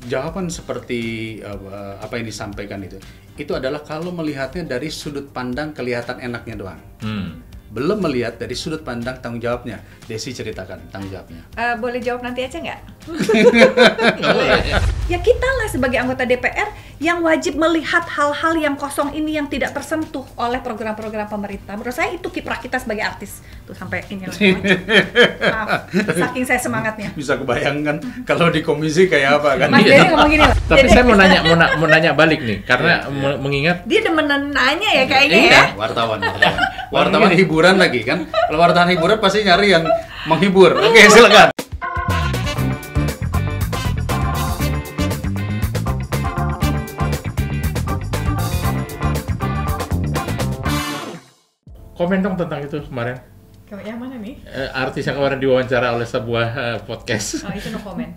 Jawaban seperti apa yang disampaikan itu adalah kalau melihatnya dari sudut pandang kelihatan enaknya doang. Belum melihat dari sudut pandang tanggung jawabnya. Desi ceritakan tanggung jawabnya. Boleh jawab nanti aja nggak? Ya kita lah sebagai anggota DPR yang wajib melihat hal-hal yang kosong ini yang tidak tersentuh oleh program-program pemerintah. Menurut saya itu kiprah kita sebagai artis. Tuh sampai ini lah. Maaf, saking saya semangatnya. Bisa kebayangkan kalau di komisi kayak apa kan? Mas Denny ngomong gini loh. Tapi saya mau nanya balik nih, karena mengingat dia demenan nanya ya kayaknya ya. Wartawan hiburan lagi kan? Kalau wartawan hiburan pasti nyari yang menghibur. Oke, silakan. komen dong tentang itu kemarin. Yang mana nih? Artis yang kemarin diwawancara oleh sebuah podcast. Oh, itu no comment.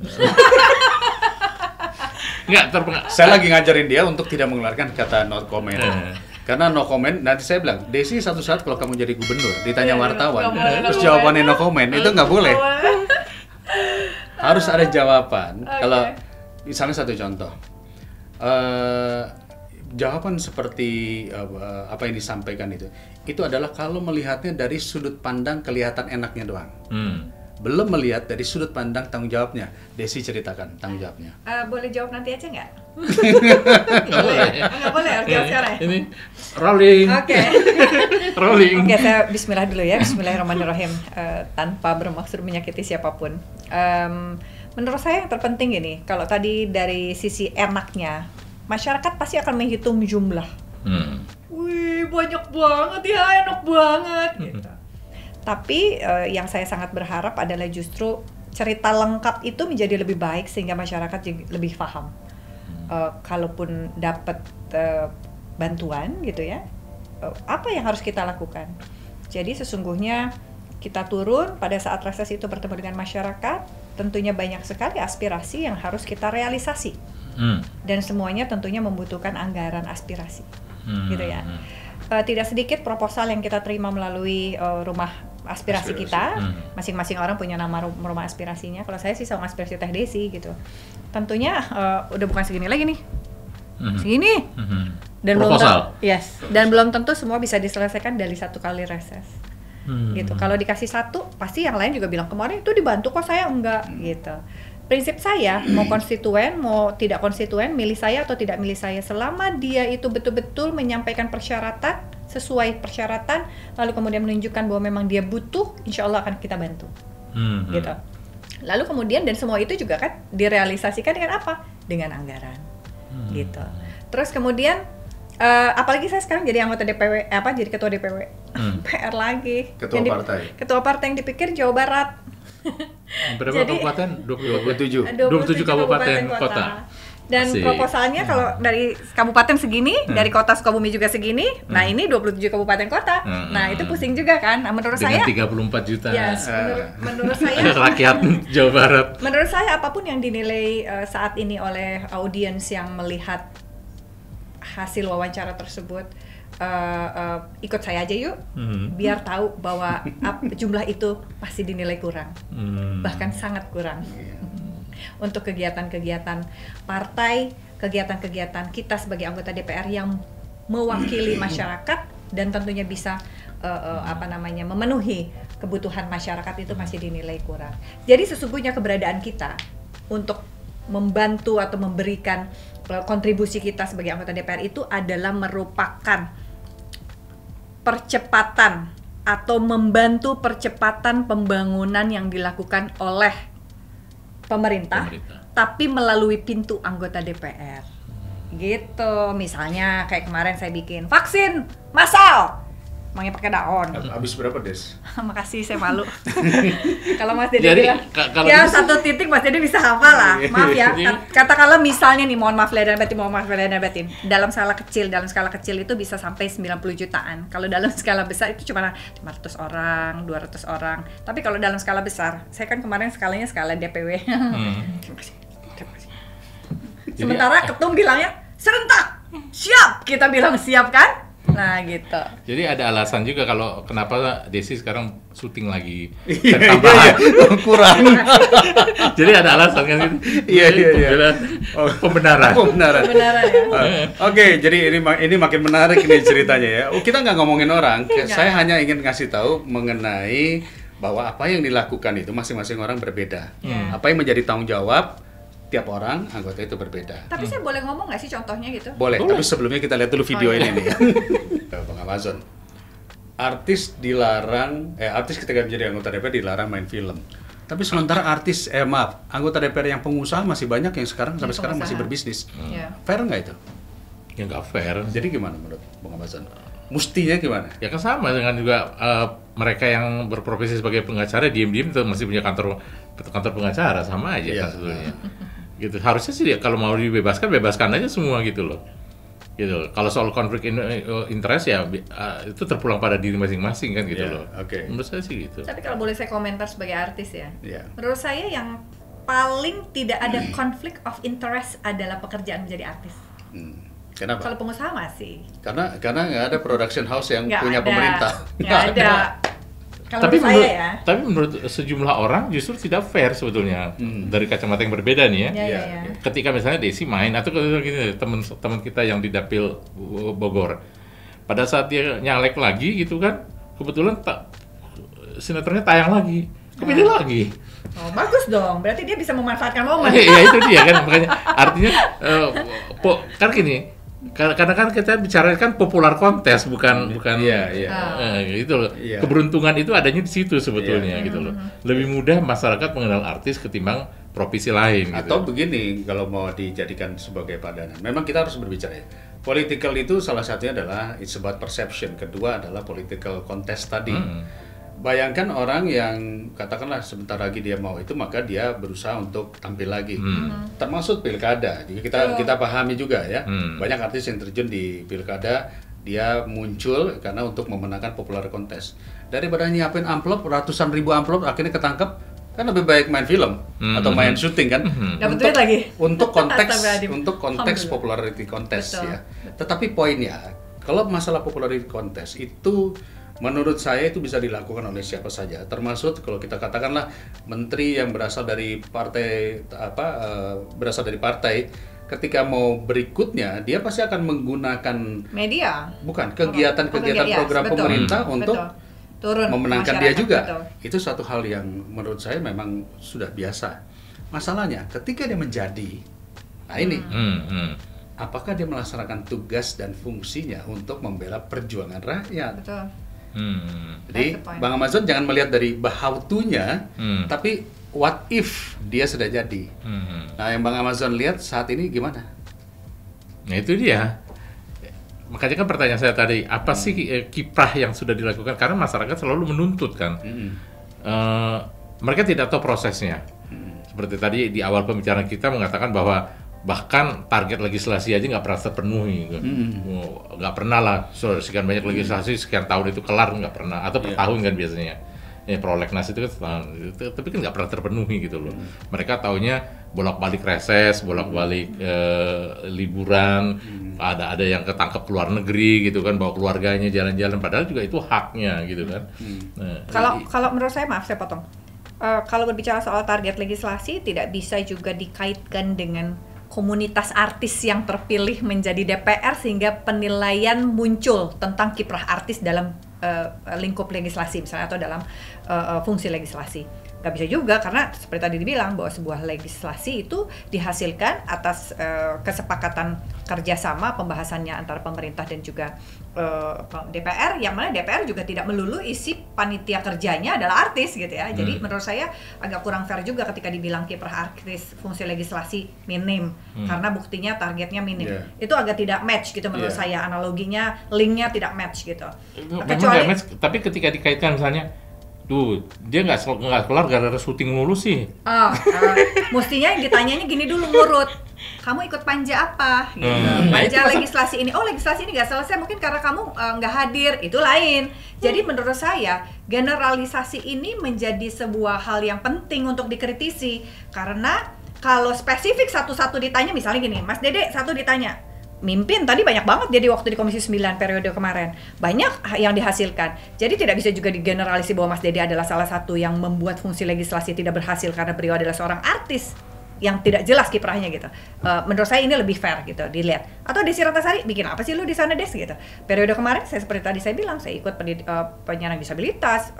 Saya lagi ngajarin dia untuk tidak mengeluarkan kata no comment. Karena no comment, nanti saya bilang, Desi satu saat kalau kamu jadi gubernur, ditanya wartawan, terus jawabannya no comment, itu nggak boleh. Harus ada jawaban. Okay. Kalau misalnya satu contoh, jawaban seperti apa yang disampaikan itu adalah kalau melihatnya dari sudut pandang kelihatan enaknya doang. Belum melihat dari sudut pandang tanggung jawabnya. Desi ceritakan tanggung jawabnya. Boleh jawab nanti aja nggak? Nggak boleh. Nggak boleh, oke sekarang. Ini rolling. Oke. Rolling. Oke, saya bismillah dulu ya. Bismillahirrahmanirrahim. Tanpa bermaksud menyakiti siapapun. Menurut saya yang terpenting ini, kalau tadi dari sisi enaknya, masyarakat pasti akan menghitung jumlah. Wih, banyak banget ya, enak banget. Gitu. Tapi yang saya sangat berharap adalah justru cerita lengkap itu menjadi lebih baik sehingga masyarakat lebih paham. Kalaupun dapat bantuan gitu ya, apa yang harus kita lakukan? Jadi sesungguhnya kita turun pada saat reses itu bertemu dengan masyarakat, tentunya banyak sekali aspirasi yang harus kita realisasi. Dan semuanya tentunya membutuhkan anggaran aspirasi, gitu ya. Tidak sedikit proposal yang kita terima melalui rumah aspirasi kita. Masing-masing orang punya nama rumah aspirasinya. Kalau saya sih sama aspirasi Teh Desi gitu. Tentunya udah bukan segini lagi nih. Segini. Dan proposal. Dan belum tentu semua bisa diselesaikan dari satu kali reses. Gitu. Kalau dikasih satu, pasti yang lain juga bilang kemarin itu dibantu kok saya enggak gitu. Prinsip saya, mau konstituen, mau tidak konstituen, milih saya atau tidak milih saya, selama dia itu betul-betul menyampaikan persyaratan, sesuai persyaratan, lalu kemudian menunjukkan bahwa memang dia butuh, insya Allah akan kita bantu. Gitu. Lalu kemudian, dan semua itu juga kan direalisasikan dengan apa? Dengan anggaran. Gitu. Terus kemudian, apalagi saya sekarang jadi anggota DPW, jadi ketua DPW, PR lagi. Ketua partai yang dipikir Jawa Barat. Berapa kabupaten? 27 kabupaten kota. Dan proposalnya kalau dari kabupaten segini, dari kota Sukabumi juga segini, nah ini 27 kabupaten kota. Nah, itu pusing juga kan. Nah, menurut dengan saya 34 juta. Yes, menurut saya rakyat Jawa Barat. Menurut saya apapun yang dinilai saat ini oleh audiens yang melihat hasil wawancara tersebut, ikut saya aja yuk, biar tahu bahwa jumlah itu pasti dinilai kurang, bahkan sangat kurang. Untuk kegiatan-kegiatan partai, kegiatan-kegiatan kita sebagai anggota DPR yang mewakili masyarakat dan tentunya bisa memenuhi kebutuhan masyarakat itu masih dinilai kurang. Jadi sesungguhnya keberadaan kita untuk membantu atau memberikan kontribusi kita sebagai anggota DPR itu adalah merupakan percepatan atau membantu percepatan pembangunan yang dilakukan oleh pemerintah. Tapi melalui pintu anggota DPR. Gitu. Misalnya kayak kemarin saya bikin vaksin massal. Maunya pakai daun. Habis berapa, Des? Makasih, saya malu. Kalau Mas Dede bilang, ya satu titik Mas Dede bisa hafal lah. Maaf ya, katakanlah misalnya nih, mohon maaf lahir dan batin. Dalam skala kecil itu bisa sampai 90 jutaan. Kalau dalam skala besar itu cuma 500 orang, 200 orang. Tapi kalau dalam skala besar, saya kan kemarin skalanya skala DPW. Terima kasih. Sementara ketum bilangnya, serentak, siap. Kita bilang siap kan? Nah gitu. Jadi ada alasan juga kalau kenapa Desi sekarang syuting lagi. Iya, Tambahan. kurang. Jadi ada alasan kan gitu. Iya. Pembenaran. Kebenaran ya. Oke, jadi ini makin menarik nih ceritanya ya. Kita nggak ngomongin orang, saya hanya ingin ngasih tahu mengenai bahwa apa yang dilakukan itu masing-masing orang berbeda. Apa yang menjadi tanggung jawab tiap orang anggota itu berbeda. Tapi saya boleh ngomong nggak sih contohnya gitu? Boleh, tapi sebelumnya kita lihat dulu video ini nih. Bang Amazon. Artis ketika menjadi anggota DPR dilarang main film. Tapi sementara anggota DPR yang pengusaha masih banyak yang sampai sekarang masih berbisnis. Fair nggak itu? Ya nggak fair. Jadi gimana menurut Bang Amazon? Mustinya gimana? Ya kan sama dengan juga mereka yang berprofesi sebagai pengacara diam-diam itu masih punya kantor pengacara, sama aja kan sebetulnya. Gitu. Harusnya sih kalau mau bebaskan aja semua gitu loh. Gitu. Kalau soal konflik interest ya itu terpulang pada diri masing-masing kan gitu loh. Menurut saya sih gitu. Tapi kalau boleh saya komentar sebagai artis ya. Menurut saya yang paling tidak ada konflik of interest adalah pekerjaan menjadi artis. Kenapa? Kalau pengusaha masih. Karena nggak ada production house yang punya ada. pemerintah. Nggak ada. Kalau tapi menurut sejumlah orang justru tidak fair sebetulnya dari kacamata yang berbeda nih ya. Ketika misalnya Desi main atau teman kita yang di Dapil Bogor, pada saat dia nyalek lagi gitu kan, kebetulan sinetronnya tayang lagi, kepilih lagi. Oh, bagus dong. Berarti dia bisa memanfaatkan momen. Iya itu dia kan, makanya artinya kan gini. Karena kan kita bicara kan popular kontes bukan gitu loh. Keberuntungan itu adanya di situ sebetulnya gitu loh. Lebih mudah masyarakat mengenal artis ketimbang profesi lain gitu. Atau begini, kalau mau dijadikan sebagai padanan. Memang kita harus berbicara ya. Political itu salah satunya adalah it's about perception, kedua adalah political contest tadi. Bayangkan orang yang katakanlah sebentar lagi dia mau itu, maka dia berusaha untuk tampil lagi. Termasuk pilkada. Jadi kita pahami juga ya. Banyak artis yang terjun di pilkada, dia muncul karena untuk memenangkan popular kontes. Daripada nyiapin amplop, ratusan ribu amplop akhirnya ketangkep, kan lebih baik main film atau main syuting kan. Untuk konteks popularity contest ya. Tetapi poinnya, kalau masalah popularity contest itu menurut saya itu bisa dilakukan oleh siapa saja, termasuk kalau kita katakanlah menteri yang berasal dari partai ketika mau berikutnya dia pasti akan menggunakan kegiatan program pemerintah untuk turun memenangkan dia juga. Itu satu hal yang menurut saya memang sudah biasa. Masalahnya ketika dia menjadi, apakah dia melaksanakan tugas dan fungsinya untuk membela perjuangan rakyat? Jadi Bang Amazon jangan melihat dari how to-nya, tapi what if dia sudah jadi. Nah, yang Bang Amazon lihat saat ini gimana? Nah itu dia. Makanya kan pertanyaan saya tadi, apa sih kiprah yang sudah dilakukan? Karena masyarakat selalu menuntut kan. Mereka tidak tahu prosesnya. Seperti tadi di awal pembicaraan kita mengatakan bahwa bahkan target legislasi aja nggak pernah terpenuhi, nggak pernah lah. Sekian banyak legislasi sekian tahun itu kelar nggak pernah, atau per tahun kan biasanya. Prolegnas itu kan setahun, tapi kan nggak pernah terpenuhi gitu loh. Mereka taunya bolak-balik reses, bolak-balik liburan, ada yang ketangkep keluar negeri gitu kan, bawa keluarganya jalan-jalan, padahal juga itu haknya gitu kan. Kalau menurut saya, maaf saya potong. Kalau berbicara soal target legislasi, tidak bisa juga dikaitkan dengan komunitas artis yang terpilih menjadi DPR sehingga penilaian muncul tentang kiprah artis dalam lingkup legislasi misalnya atau dalam fungsi legislasi. Nggak bisa juga, karena seperti tadi dibilang bahwa sebuah legislasi itu dihasilkan atas kesepakatan kerjasama pembahasannya antara pemerintah dan juga DPR, yang mana DPR juga tidak melulu isi panitia kerjanya adalah artis gitu ya. Jadi menurut saya agak kurang fair juga ketika dibilang kiprah artis fungsi legislasi minim, karena buktinya targetnya minim. Itu agak tidak match gitu menurut saya, analoginya, linknya tidak match gitu. Kecuali match, tapi ketika dikaitkan misalnya dia nggak kelar gara-gara syuting mulu sih. Mestinya yang ditanyanya gini dulu, ngurut. Kamu ikut panja apa? Gitu. Panja legislasi ini. Oh, legislasi ini nggak selesai mungkin karena kamu nggak hadir. Itu lain. Jadi menurut saya generalisasi ini menjadi sebuah hal yang penting untuk dikritisi. Karena kalau spesifik satu-satu ditanya, misalnya gini, Mas Dede satu ditanya, mimpin tadi banyak banget jadi waktu di Komisi 9 periode kemarin. Banyak yang dihasilkan. Jadi tidak bisa juga digeneralisasi bahwa Mas Dede adalah salah satu yang membuat fungsi legislasi tidak berhasil karena beliau adalah seorang artis yang tidak jelas kiprahnya gitu. Menurut saya ini lebih fair gitu dilihat. Atau Desi Ratnasari, bikin apa sih lu di sana Des gitu. Periode kemarin saya seperti tadi saya bilang, saya ikut penyandang disabilitas,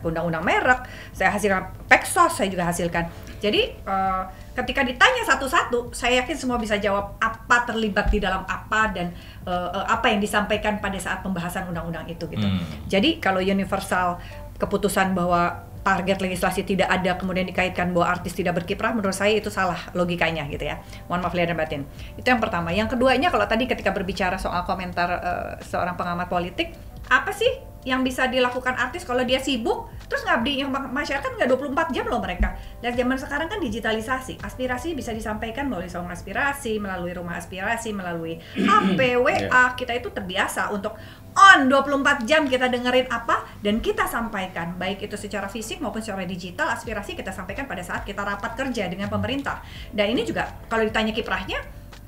undang-undang merek, saya hasilkan Peksos, saya juga hasilkan. Jadi ketika ditanya satu-satu, saya yakin semua bisa jawab apa terlibat di dalam apa dan apa yang disampaikan pada saat pembahasan undang-undang itu gitu. Jadi kalau universal keputusan bahwa target legislasi tidak ada kemudian dikaitkan bahwa artis tidak berkiprah, menurut saya itu salah logikanya gitu ya. Mohon maaf lahir dan batin. Itu yang pertama. Yang keduanya, kalau tadi ketika berbicara soal komentar seorang pengamat politik, apa sih yang bisa dilakukan artis kalau dia sibuk terus ngabdi yang masyarakat nggak 24 jam loh mereka. Dan zaman sekarang kan digitalisasi, aspirasi bisa disampaikan melalui saung aspirasi, melalui rumah aspirasi, melalui HP, WA. Kita itu terbiasa untuk on 24 jam kita dengerin apa dan kita sampaikan, baik itu secara fisik maupun secara digital. Aspirasi kita sampaikan pada saat kita rapat kerja dengan pemerintah. Dan ini juga kalau ditanya kiprahnya,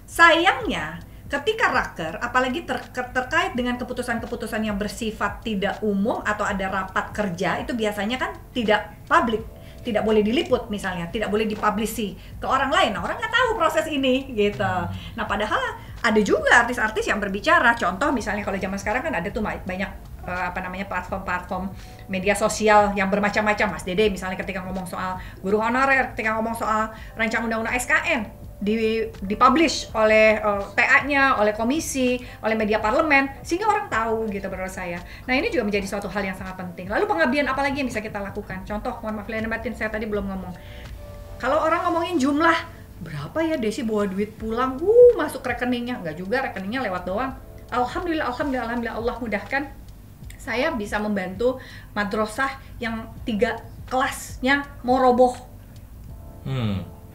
sayangnya ketika raker, apalagi terkait dengan keputusan-keputusan yang bersifat tidak umum atau ada rapat kerja, itu biasanya kan tidak publik, tidak boleh diliput misalnya, tidak boleh dipublisi ke orang lain. Nah, orang nggak tahu proses ini gitu. Nah, padahal ada juga artis-artis yang berbicara. Contoh misalnya kalau zaman sekarang kan ada tuh banyak platform-platform media sosial yang bermacam-macam. Mas Dede misalnya ketika ngomong soal guru honorer, ketika ngomong soal rancangan undang-undang SKN, dipublish oleh TA-nya, oleh komisi, oleh media parlemen, sehingga orang tahu gitu menurut saya. Nah, ini juga menjadi suatu hal yang sangat penting. Lalu pengabdian apa lagi yang bisa kita lakukan? Contoh, mohon maaf lahir dan batin, saya tadi belum ngomong. Kalau orang ngomongin jumlah, berapa ya Desi bawa duit pulang, masuk rekeningnya? Enggak juga, rekeningnya lewat doang. Alhamdulillah Allah mudahkan. Saya bisa membantu madrasah yang 3 kelasnya mau roboh.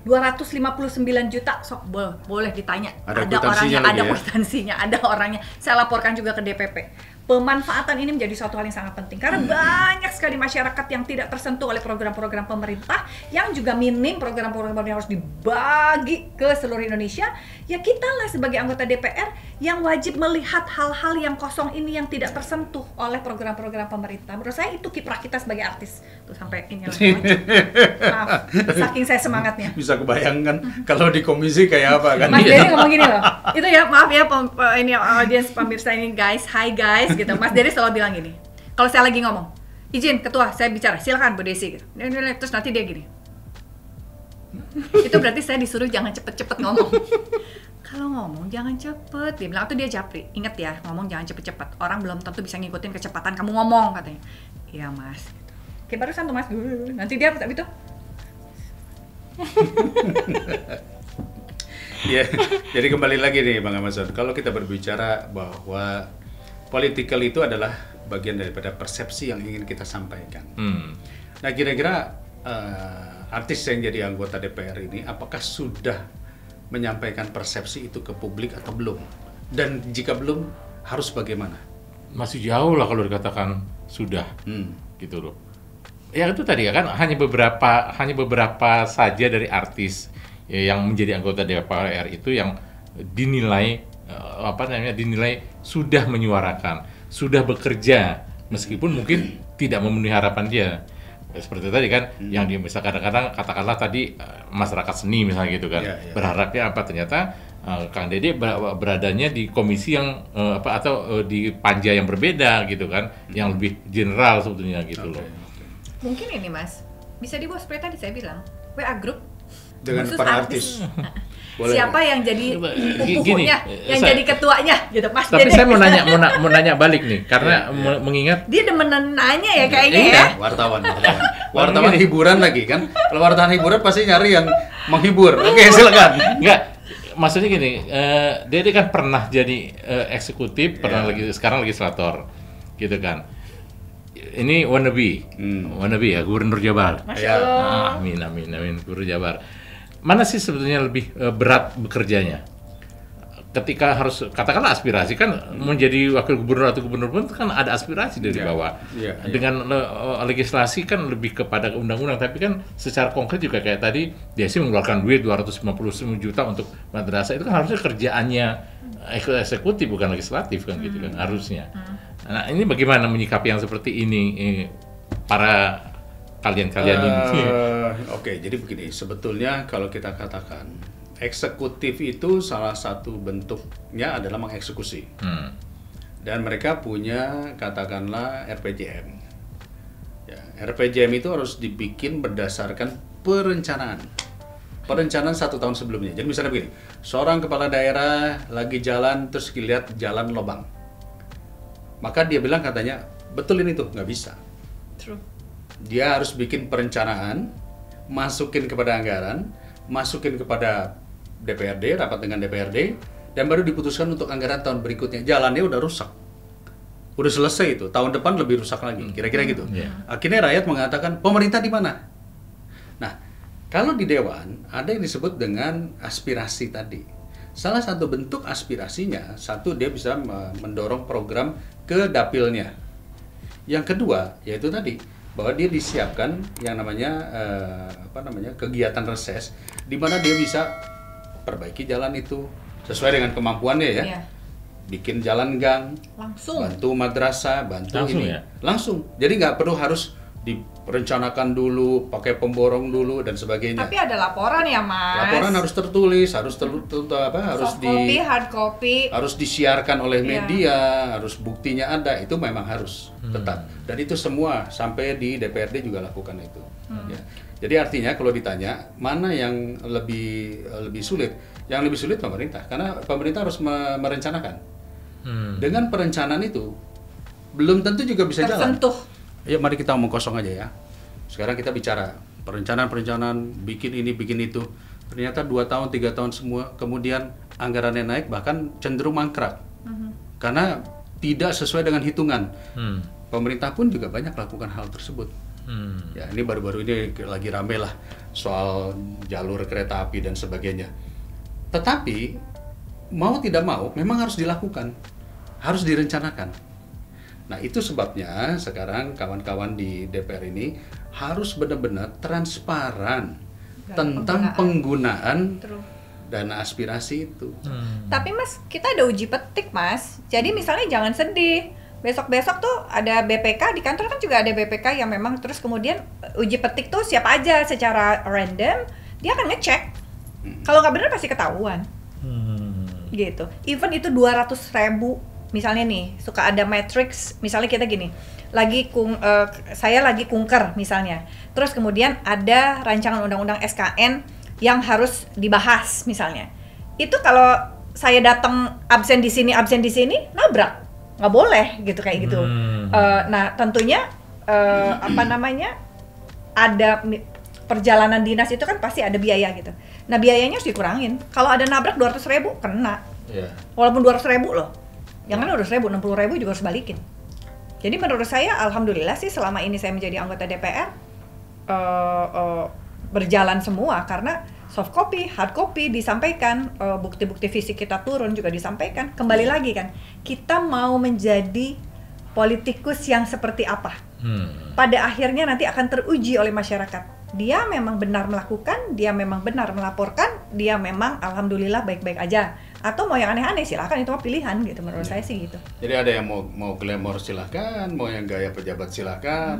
259 juta, sok boleh ditanya. Ada orangnya, ada kwitansinya, ada orangnya. Saya laporkan juga ke DPP. Pemanfaatan ini menjadi suatu hal yang sangat penting karena banyak sekali masyarakat yang tidak tersentuh oleh program-program pemerintah yang juga minim program-program yang harus dibagi ke seluruh Indonesia. Ya kita lah sebagai anggota DPR yang wajib melihat hal-hal yang kosong ini yang tidak tersentuh oleh program-program pemerintah. Menurut saya itu kiprah kita sebagai artis. Tuh sampai ini maaf, saking saya semangatnya. Bisa kebayangkan kalau di komisi kayak apa kan? Mas Dede ngomong gini loh. Itu ya, maaf ya ini audiens pemirsa ini guys. Hi guys gitu. Mas Dede selalu bilang gini. Kalau saya lagi ngomong, izin ketua saya bicara, silakan Bu Desi gitu. Terus nanti dia gini. Itu berarti saya disuruh jangan cepet-cepet ngomong. Kalau ngomong jangan cepet, dia bilang, atau dia japri. Ingat ya, ngomong jangan cepet-cepet. Orang belum tentu bisa ngikutin kecepatan kamu ngomong katanya. Iya mas. Kayak barusan tuh mas, nanti dia tapi tuh. Ya, jadi kembali lagi nih Bang Amazon. Kalau kita berbicara bahwa political itu adalah bagian daripada persepsi yang ingin kita sampaikan. Nah, kira-kira artis yang jadi anggota DPR ini apakah sudah menyampaikan persepsi itu ke publik atau belum? Dan jika belum, harus bagaimana? Masih jauh lah kalau dikatakan sudah, gitu loh. Ya itu tadi ya kan hanya beberapa saja dari artis ya, yang menjadi anggota DPR itu yang dinilai sudah menyuarakan, sudah bekerja meskipun mungkin tidak memenuhi harapan dia. Seperti tadi kan yang dia bisa kadang-kadang katakanlah tadi masyarakat seni misalnya gitu kan. Berharapnya apa, ternyata Kang Dede beradanya di komisi yang di panja yang berbeda gitu kan, yang lebih general sebetulnya gitu loh. Mungkin ini Mas, bisa dibuat seperti tadi saya bilang, WA group dengan para artis. Siapa yang jadi pupuhnya, yang jadi ketuanya gitu Mas. Tapi Dede, saya mau nanya balik nih, karena mengingat dia demen nanya ya kayaknya ya. Wartawan hiburan lagi kan. Kalau wartawan hiburan pasti nyari yang menghibur. Oke, silakan. Enggak, maksudnya gini, Dede kan pernah jadi eksekutif, pernah sekarang legislator, gitu kan. Ini wannabe ya, Gubernur Jabar. Masya Allah. Amin, Gubernur Jabar. Mana sih sebetulnya lebih berat bekerjanya? ketika harus katakanlah aspirasi kan menjadi wakil gubernur atau gubernur pun kan ada aspirasi dari bawah. Dengan legislasi kan lebih kepada undang-undang, tapi kan secara konkret juga kayak tadi Desi mengeluarkan duit 259 juta untuk madrasah, itu kan harusnya kerjaannya eksekutif bukan legislatif kan gitu kan harusnya. Nah, ini bagaimana menyikapi yang seperti ini para kalian-kalian ini? Oke, jadi begini, sebetulnya kalau kita katakan eksekutif itu salah satu bentuknya adalah mengeksekusi. Dan mereka punya katakanlah RPJM. Ya, RPJM itu harus dibikin berdasarkan perencanaan 1 tahun sebelumnya. Jadi misalnya begini, seorang kepala daerah lagi jalan terus lihat jalan lobang, maka dia bilang katanya betulin itu, nggak bisa. True. Dia harus bikin perencanaan, masukin kepada anggaran, masukin kepada DPRD, rapat dengan DPRD, dan baru diputuskan untuk anggaran tahun berikutnya. Jalannya udah rusak, udah selesai itu, tahun depan lebih rusak lagi, kira-kira gitu. Akhirnya rakyat mengatakan pemerintah di mana? Nah, kalau di Dewan ada yang disebut dengan aspirasi tadi. Salah satu bentuk aspirasinya, satu dia bisa mendorong program ke dapilnya. Yang kedua yaitu tadi bahwa dia disiapkan yang namanya kegiatan reses, di mana dia bisa perbaiki jalan itu sesuai dengan kemampuannya ya. Bikin jalan gang, langsung bantu madrasah, bantu langsung ini. Ya? Langsung. Jadi nggak perlu harus direncanakan dulu, pakai pemborong dulu dan sebagainya. Tapi ada laporan ya, Mas. Laporan harus tertulis, harus soft copy, hard copy, harus disiarkan oleh media, harus buktinya ada, itu memang harus tetap. Dan itu semua sampai di DPRD juga lakukan itu. Ya. Jadi artinya kalau ditanya mana yang lebih sulit, yang lebih sulit pemerintah, karena pemerintah harus merencanakan. Dengan perencanaan itu belum tentu juga bisa tersentuh. jalan. Ya mari kita omong kosong aja ya. Sekarang kita bicara perencanaan, bikin ini, bikin itu. Ternyata 2 tahun, 3 tahun semua, kemudian anggarannya naik, bahkan cenderung mangkrak. Karena tidak sesuai dengan hitungan. Pemerintah pun juga banyak lakukan hal tersebut. Ya ini baru-baru ini lagi rame lah soal jalur kereta api dan sebagainya. Tetapi mau tidak mau memang harus dilakukan, harus direncanakan. Nah itu sebabnya sekarang kawan-kawan di DPR ini harus benar-benar transparan tentang penggunaan dana aspirasi itu. Tapi Mas, kita ada uji petik Mas. Jadi misalnya jangan sedih. Besok-besok tuh ada BPK, di kantor kan juga ada BPK yang memang terus kemudian uji petik tuh siapa aja secara random, dia akan ngecek. Kalau nggak benar pasti ketahuan. Gitu. Even itu 200.000 misalnya nih, suka ada matrix, misalnya kita gini, saya lagi kunker misalnya, terus kemudian ada rancangan undang-undang SKN yang harus dibahas misalnya, itu kalau saya datang absen di sini, nabrak, nggak boleh gitu kayak gitu. Nah tentunya ada perjalanan dinas itu kan pasti ada biaya gitu. Nah biayanya harus dikurangin. Kalau ada nabrak 200.000 kena, walaupun 200.000 loh. Jangan 200.000, 60.000 juga harus balikin. Jadi menurut saya, alhamdulillah sih selama ini saya menjadi anggota DPR berjalan semua karena soft copy, hard copy disampaikan, bukti-bukti fisik kita turun juga disampaikan. Kembali lagi kan, kita mau menjadi politikus yang seperti apa? Pada akhirnya nanti akan teruji oleh masyarakat. Dia memang benar melakukan, dia memang benar melaporkan, dia memang alhamdulillah baik-baik aja. Atau mau yang aneh-aneh silahkan, itu mah pilihan gitu menurut saya sih gitu. Jadi ada yang mau glamor silahkan, mau yang gaya pejabat silahkan,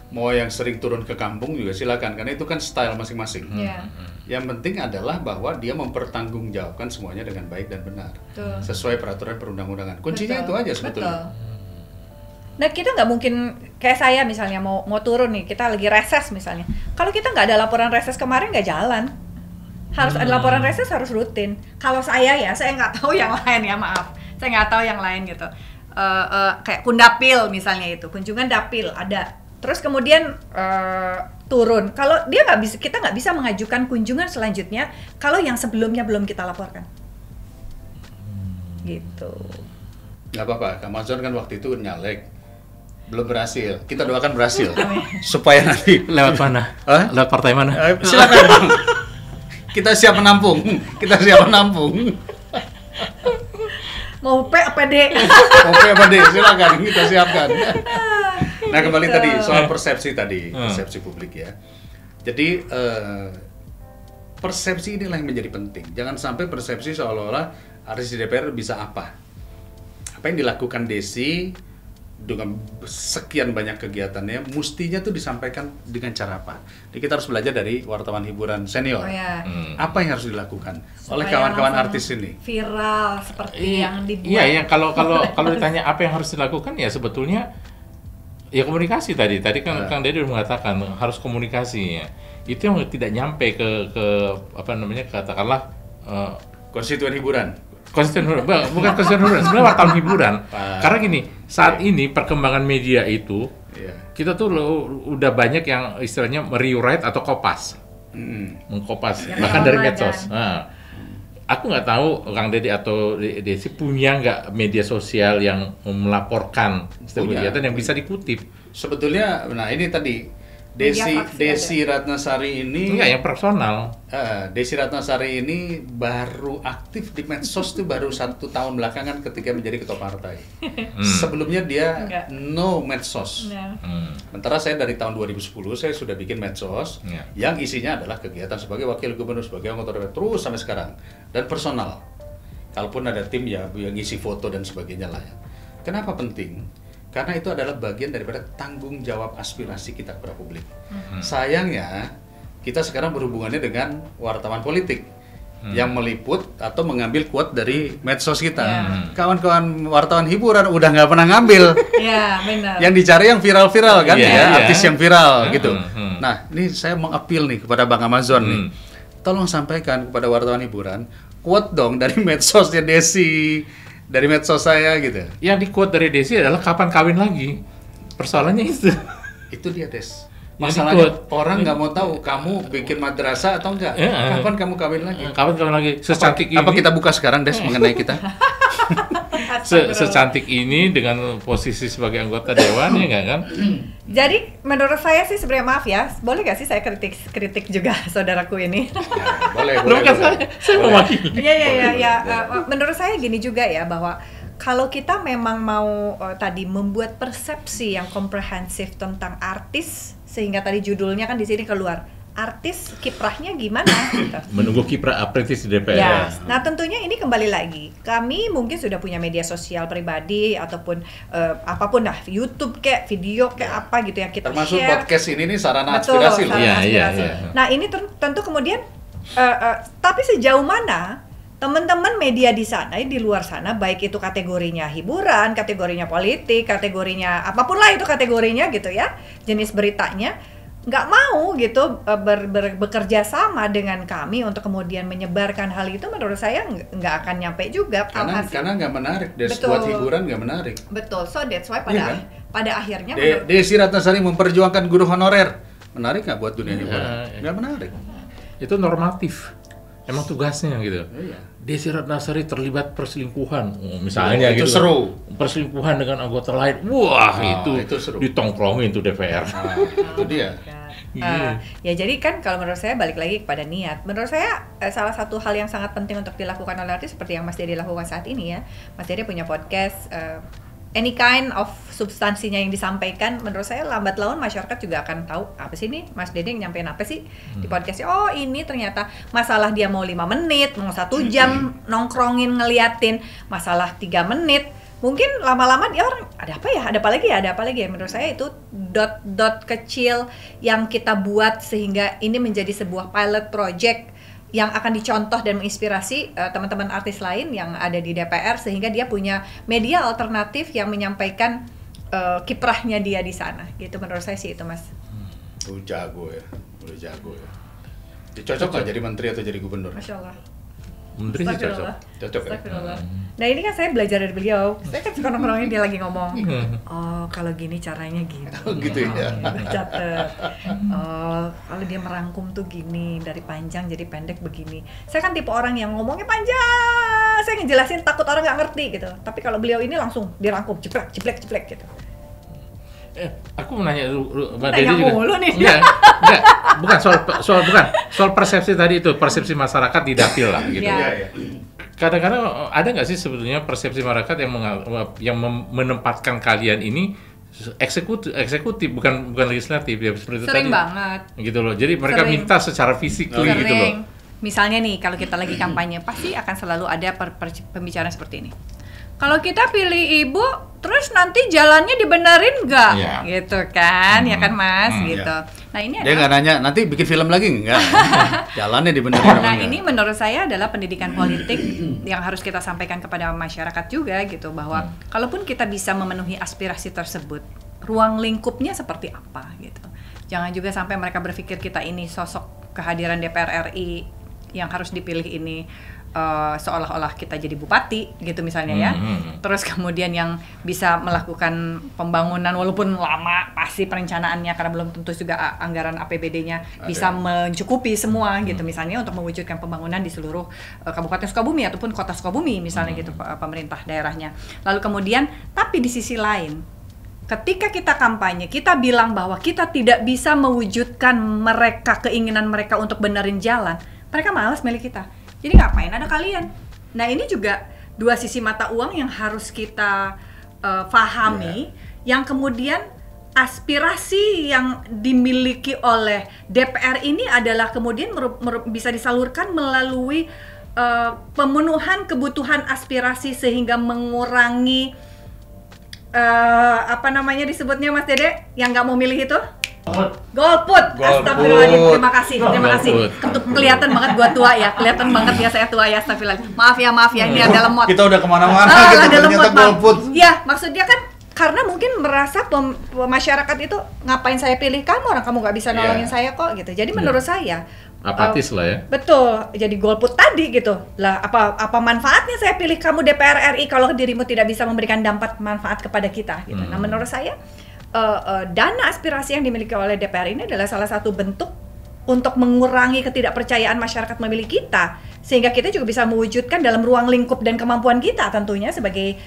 mau yang sering turun ke kampung juga silahkan, karena itu kan style masing-masing. Yang penting adalah bahwa dia mempertanggungjawabkan semuanya dengan baik dan benar, sesuai peraturan perundang-undangan. Kuncinya itu aja sebetulnya. Nah kita nggak mungkin kayak saya misalnya mau turun nih, kita lagi reses misalnya. Kalau kita nggak ada laporan reses kemarin nggak jalan. Harus ada laporan reses, harus rutin. Kalau saya nggak tahu yang lain ya, maaf. Saya nggak tahu yang lain gitu. Kayak Kundapil misalnya itu, kunjungan dapil ada. Terus kemudian turun. Kalau dia kita nggak bisa mengajukan kunjungan selanjutnya kalau yang sebelumnya belum kita laporkan. Gitu. Nggak apa-apa, Kak Mazon kan waktu itu nyalek. Belum berhasil. Kita doakan berhasil. Supaya nanti lewat mana? Lewat partai mana? Silakan. Kita siap menampung. Mau P apa D? Oke apa deh, silakan kita siapkan. Nah kembali tadi soal persepsi tadi, persepsi publik ya. Jadi persepsi inilah yang menjadi penting. Jangan sampai persepsi seolah-olah artis di DPR bisa apa yang dilakukan Desi dengan sekian banyak kegiatannya, mestinya tuh disampaikan dengan cara apa? Jadi kita harus belajar dari wartawan hiburan senior. Apa yang harus dilakukan oleh kawan-kawan artis ini? Viral seperti yang dibuat. Iya, kalau ditanya apa yang harus dilakukan ya sebetulnya ya komunikasi tadi. Tadi kan Kang Dede udah mengatakan harus komunikasi ya. Itu yang tidak nyampe ke apa namanya katakanlah Konstituen hiburan. Bukan konstituen hiburan, sebenarnya wartawan hiburan. Karena gini, saat ini perkembangan media itu kita tuh udah banyak yang istilahnya rewrite atau kopas, mengkopas bahkan dari medsos. Nah, aku nggak tahu Kang Dede atau Desi punya nggak media sosial yang melaporkan kegiatan yang bisa dikutip. Sebetulnya, nah ini tadi Desi Ratnasari ini enggak yang personal. Desi Ratnasari ini baru aktif di medsos tuh baru 1 tahun belakangan ketika menjadi ketua partai. Sebelumnya dia no medsos. Sementara saya dari tahun 2010 saya sudah bikin medsos yang isinya adalah kegiatan sebagai wakil gubernur, sebagai anggota DPR terus sampai sekarang, dan personal. Kalaupun ada tim ya yang ngisi foto dan sebagainya lah ya. Kenapa penting? Karena itu adalah bagian daripada tanggung jawab aspirasi kita kepada publik. Sayangnya, kita sekarang berhubungannya dengan wartawan politik yang meliput atau mengambil quote dari medsos kita. Kawan-kawan wartawan hiburan udah nggak pernah ngambil. Iya, benar. Yang dicari yang viral-viral kan artis yang viral gitu. Nah, ini saya mau appeal nih kepada Bang Amazon nih. Tolong sampaikan kepada wartawan hiburan, quote dong dari medsosnya Desi. Dari medsos saya gitu. Yang di quote dari Desi adalah kapan kawin lagi. Persoalannya itu. Itu dia, Des. Masalahnya orang nggak mau tahu kamu bikin madrasah atau enggak. Kapan kamu kawin lagi? Kapan kawin lagi? Secantik ini. Apa kita buka sekarang, Des, mengenai kita? Secantik ini dengan posisi sebagai anggota dewan ya nggak kan? Jadi menurut saya sih sebenarnya, maaf ya, boleh nggak sih saya kritik juga saudaraku ini? Ya, boleh. Saya mewakili. Iya. Menurut saya gini juga ya, bahwa kalau kita memang mau tadi membuat persepsi yang komprehensif tentang artis, sehingga tadi judulnya kan di sini keluar, artis kiprahnya gimana gitu. Menunggu kiprah apprentice di DPR. Ya. Nah, tentunya ini kembali lagi. Kami mungkin sudah punya media sosial pribadi ataupun apapun lah, YouTube kayak video kayak apa gitu yang kita termasuk share. Podcast ini nih sarana aspirasi loh. Iya. Nah, ini tentu kemudian tapi sejauh mana teman-teman media di sana, di luar sana, baik itu kategorinya hiburan, kategorinya politik, kategorinya apapun lah itu kategorinya gitu ya, jenis beritanya, nggak mau gitu bekerja sama dengan kami untuk kemudian menyebarkan hal itu, menurut saya nggak akan nyampe juga. Karena nggak menarik, buat hiburan nggak menarik. Betul, so that's why pada akhirnya Desi Ratnasari memperjuangkan guru honorer, menarik nggak buat dunia hiburan? Nggak menarik. Itu normatif, emang tugasnya gitu. Iya. Desi Ratnasari terlibat perselingkuhan, misalnya itu gitu. Seru. Perselingkuhan dengan anggota lain, wah itu seru. Ditongkrongin tuh DPR. Itu dia. Ya jadi kan kalau menurut saya balik lagi kepada niat. Menurut saya salah satu hal yang sangat penting untuk dilakukan oleh artis seperti yang Mas Dede lakukan saat ini ya. Mas Dede punya podcast, any kind of substansinya yang disampaikan, menurut saya lambat laun masyarakat juga akan tahu apa sih nih Mas Dede nyampein apa sih di podcastnya. Oh ini ternyata masalah dia mau 5 menit, mau 1 jam nongkrongin ngeliatin, masalah 3 menit. Mungkin lama-lama dia orang ada apa lagi ya, menurut saya itu dot kecil yang kita buat sehingga ini menjadi sebuah pilot project yang akan dicontoh dan menginspirasi teman-teman artis lain yang ada di DPR, sehingga dia punya media alternatif yang menyampaikan kiprahnya dia di sana gitu. Menurut saya sih itu, Mas. Udah jago ya. Cocok nggak jadi menteri atau jadi gubernur? Masya Allah. Menteri sih cocok ya. Nah ini kan saya belajar dari beliau. Saya kan suka nongkrongin dia lagi ngomong. Oh kalau gini caranya gini. Gitu ya. Catet. Oh kalau dia merangkum tuh gini, dari panjang jadi pendek begini. Saya kan tipe orang yang ngomongnya panjang. Saya ngejelasin takut orang nggak ngerti gitu. Tapi kalau beliau ini langsung dirangkum, jeplek gitu. Aku mau nanya Mbak Dede juga. Mulu nih. Enggak, bukan soal persepsi tadi itu, persepsi masyarakat di dapil lah gitu. Ya. kadang-kadang ada nggak sih sebetulnya persepsi masyarakat yang menempatkan kalian ini eksekutif bukan legislatif ya seperti Sering tadi. banget. Gitu loh. Jadi mereka minta secara fisik gitu loh. Misalnya nih kalau kita lagi kampanye pasti akan selalu ada pembicaraan seperti ini. Kalau kita pilih ibu, terus nanti jalannya dibenerin nggak? Yeah. Gitu kan, ya kan Mas? Gitu. Yeah. Nah ini dia nggak nanya, nanti bikin film lagi nggak? Jalannya dibenerin. Nah ini menurut saya adalah pendidikan politik yang harus kita sampaikan kepada masyarakat juga gitu, bahwa kalaupun kita bisa memenuhi aspirasi tersebut, ruang lingkupnya seperti apa gitu. Jangan juga sampai mereka berpikir kita ini sosok kehadiran DPR RI yang harus dipilih ini seolah-olah kita jadi bupati gitu misalnya ya. Terus kemudian yang bisa melakukan pembangunan walaupun lama pasti perencanaannya karena belum tentu juga anggaran APBD-nya bisa mencukupi semua gitu misalnya untuk mewujudkan pembangunan di seluruh Kabupaten Sukabumi ataupun Kota Sukabumi misalnya gitu pemerintah daerahnya. Lalu kemudian tapi di sisi lain ketika kita kampanye, kita bilang bahwa kita tidak bisa mewujudkan keinginan mereka untuk benerin jalan, mereka malas milih kita. Jadi ngapain ada kalian? Nah ini juga dua sisi mata uang yang harus kita pahami, yang kemudian aspirasi yang dimiliki oleh DPR ini adalah kemudian bisa disalurkan melalui pemenuhan kebutuhan aspirasi sehingga mengurangi apa namanya disebutnya Mas Dede yang nggak mau milih itu? Golput. Astagfirullahaladzim. Terima kasih. Kelihatan banget gua tua ya. Kelihatan banget ya saya tua ya. Astagfirullahaladzim. Maaf ya ini ada lemot. Kita udah kemana-mana kita ternyata golput. Iya, maksudnya kan karena mungkin merasa masyarakat itu ngapain saya pilih kamu, orang kamu nggak bisa nolongin saya kok gitu. Jadi menurut saya apatis lah ya. Betul. Jadi golput tadi gitu. Lah apa manfaatnya saya pilih kamu DPR RI kalau dirimu tidak bisa memberikan dampak manfaat kepada kita gitu. Nah, menurut saya dana aspirasi yang dimiliki oleh DPR ini adalah salah satu bentuk untuk mengurangi ketidakpercayaan masyarakat memilih kita, sehingga kita juga bisa mewujudkan dalam ruang lingkup dan kemampuan kita tentunya sebagai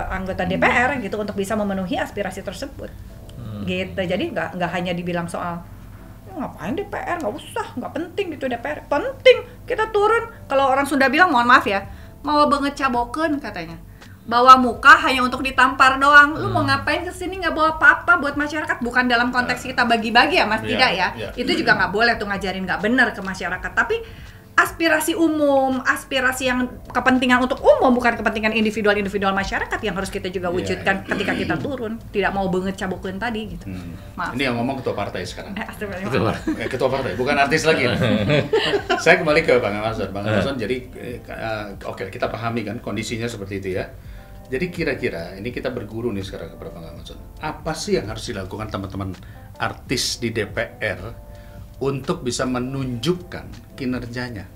anggota DPR gitu untuk bisa memenuhi aspirasi tersebut. Gitu. Jadi nggak hanya dibilang soal ngapain DPR, nggak penting gitu DPR. Penting, kita turun. Kalau orang Sunda bilang mohon maaf ya, mau banget caboken katanya. Bawa muka hanya untuk ditampar doang. Lu mau ngapain kesini nggak bawa apa-apa buat masyarakat? Bukan dalam konteks kita bagi-bagi ya Mas, tidak ya. Itu juga nggak boleh tuh ngajarin nggak benar ke masyarakat. Tapi aspirasi umum, aspirasi yang kepentingan untuk umum, bukan kepentingan individual masyarakat yang harus kita juga wujudkan ketika kita turun. Tidak mau banget cabukin tadi gitu. Maaf. Ini yang ngomong ketua partai sekarang. Ketua partai, bukan artis lagi. Saya kembali ke Bang Amazon. Bang Amazon, jadi oke, kita pahami kan kondisinya seperti itu ya. Jadi kira-kira ini kita berguru nih sekarang kepada Bang Amazon. Apa sih yang harus dilakukan teman-teman artis di DPR untuk bisa menunjukkan kinerjanya?